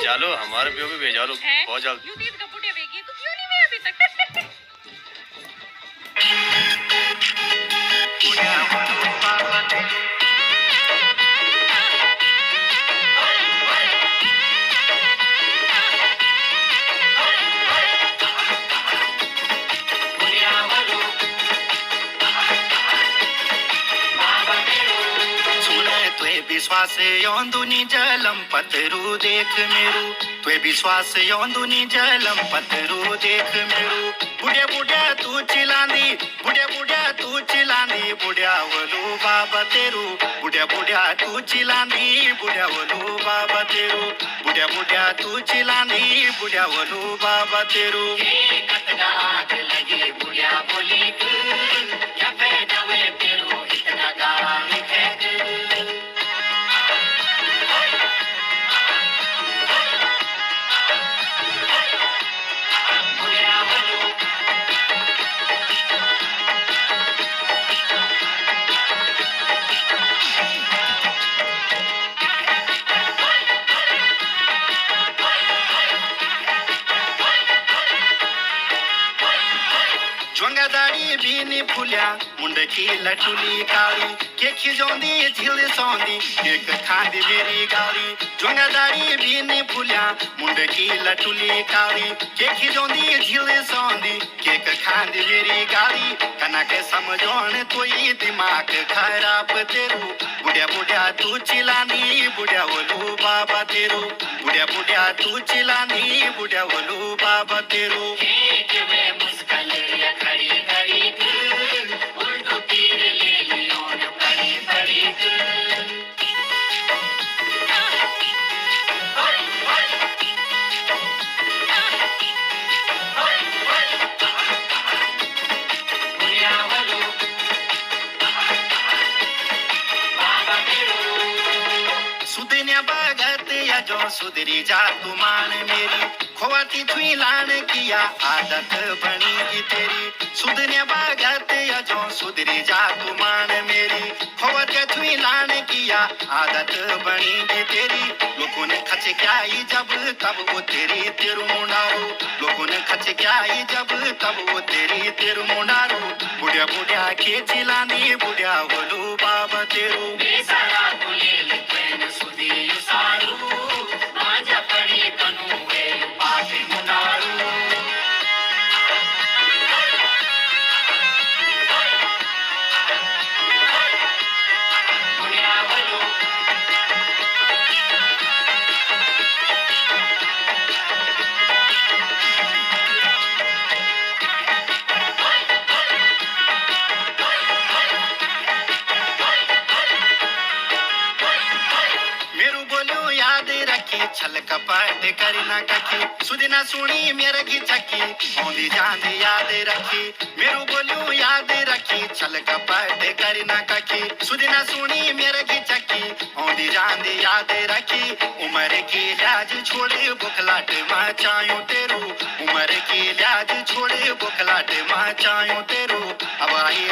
भेजा लो, हमारे भी भेजा लो बहुत जल्द। तू क्यों नहीं मैं अभी तक विश्वास योंदुनी जलम पतरू देख मेरू त्वे विश्वास योंदुनी जलम पतरू देख मेरू बुढ़िया बुढ़िया तू चिलानी बुढ़िया बुढ़िया तू चिलानी बुढ़िया वलू बाबा तेरू बुढ़िया बुढ़िया तू चिलानी बुढ़िया वलू बाबा तेरू बुढ़िया बुढ़िया तू चिलानी बुढ़िया वलू बाबा तेरू लगी बुढ़िया बोली क्या फायदा हुए तेरू इतना गाली फेंक बीनी फुलिया मुंडकी लटुली काली के खिजोंदी झिल सौंदी एक खांदी मेरी गाली जुंगादारी बीनी फुलिया मुंडकी लटुली काली के खिजोंदी झिल सौंदी केक खांदी मेरी गाली कना के समझोन कोई दिमाग खराब तेरू बुढ़िया बुढ़िया तू चिलानी बुढ़िया बोलू बाबा तेरू बुढ़िया बुढ़िया तू चिलानी बुढ़िया बोलू बाबा तेरू मुस्कल खड़ी खड़ी उल्टू तीर ले लियो बड़ी बड़ी सुदनिया भगत या जो सुधरी जा तू मान मेरी खोवाती छुई लान किया आदत बनी तेरी सुदनिया भगत या जो सुधरी जा तू मान मेरी खोवाती छुई लान किया आदत बनी तेरी लोगों ने खच क्या ही जब तब वो तेरी तेरू मुंडारू लोगों ने खच क्या ही जब तब वो तेरी तेरू मुंडारू बुढ़िया बुढ़िया के चिलानी बुढ़िया बोलू बाबा तेरू छल कपट करी ना कखी सुदिना सुनी मेरे की चक्की ओंदी जांदी याद रखी मेरू बोलू याद रखी छल कपट करी ना कखी सुदिना सुनी मेरे की चक्की ओंदी जांदी याद रखी उम्र की लाज छोड़े बुखलाट मचायूं तेरू उम्र की लाज छोड़े बुखलाट मचायूं तेरू अब आई